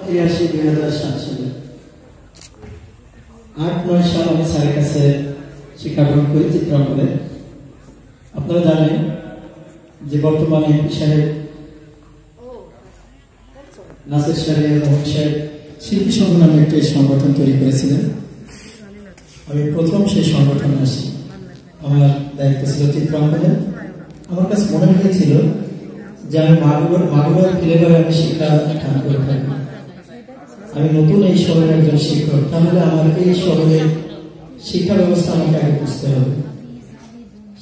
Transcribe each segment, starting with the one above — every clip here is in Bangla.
1983-2007 সালে 8-9 সাল আমি স্যারের কাছে শিক্ষা গ্রহণ করি চিত্রাঙ্কনে। আপনারা জানেন যে বর্তমানে এমপি সাহেব নাসির সাহেব মোহন সাহেব শিল্পী সংঘ নামে একটি সংগঠন তৈরি করেছিলেন। আমি প্রথম সেই সংগঠনে আসি। আমার দায়িত্ব ছিল চিত্রাঙ্কনে। আমার কাছে মনে হয়েছিল যে আমি মাগুরার ফিলেভাবে আমি শিক্ষা ঠান করে থাকি। আমি নতুন এই শহরের একজন শিক্ষক, তাহলে আমার এই শহরের শিক্ষা ব্যবস্থা আমাকে আগে বুঝতে হবে,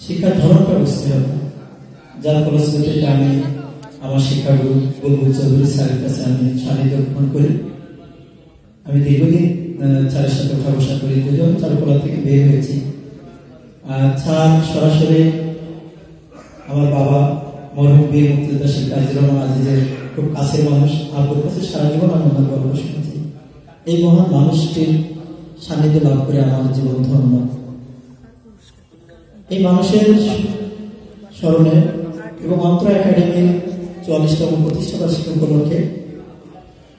শিক্ষার ধরনটা বুঝতে হবে। যার ফলশ্রুতিতে আমি আমার শিক্ষাগুরু বুলবুল চৌধুরী স্যারের কাছে আমি সান্নিধ্য গ্রহণ করি। আমি দীর্ঘদিন স্যারের সাথে উঠা বসা করি, দুজন চারুকলা থেকে বের হয়েছি। স্যার সরাসরি আমার বাবা মরহুম বীর মুক্তিযোদ্ধা শেখ আজিজুর রহমান আজিজের খুব কাছের মানুষ। আব্বুর কাছে সারা জীবন আমি ওনার গল্প শুনেছি। এই মহান মানুষটির সান্নিধ্য লাভ করে আমার জীবন ধন্য। এই মানুষের স্মরণে এবং অন্তর একাডেমির 44তম প্রতিষ্ঠা বার্ষিকী উপলক্ষে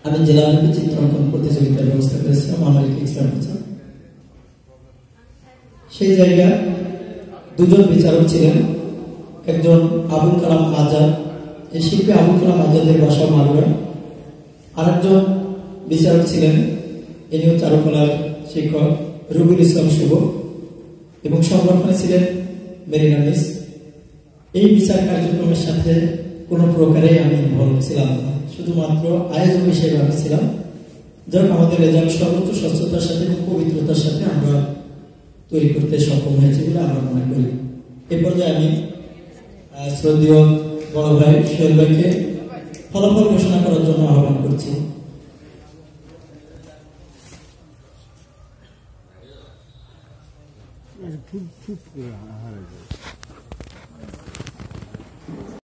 আমি জেলাব্যাপী চিত্রাঙ্কন প্রতিযোগিতার ব্যবস্থা করেছিলাম। আমার একটি এক্সট্রা সেই জায়গায় দুজন বিচারক ছিলেন। একজন আবুল কালাম আজাদ, এই শিল্পী আবুল কালাম আজাদের বাসা মাগুরা। আরেকজন বিচারক ছিলেন, ইনিও চারুকলার শিক্ষক, রুবিউল ইসলাম শুভ, এবং সংগঠনে ছিলেন মেরিনা মিস। এই বিচার কার্যক্রমের সাথে কোনো প্রকারে আমি ইনভলভ ছিলাম না, শুধুমাত্র আয়োজক হিসেবে আমি ছিলাম। যখন আমাদের রেজাল্ট সর্বোচ্চ স্বচ্ছতার সাথে এবং পবিত্রতার সাথে আমরা তৈরি করতে সক্ষম হয়েছে বলে আমরা মনে করি। এ পর্যায়ে আমি শ্রদ্ধেয় বড় ভাই সোহেল ভাইকে ফলাফল ঘোষণা করার জন্য আহ্বান করছি।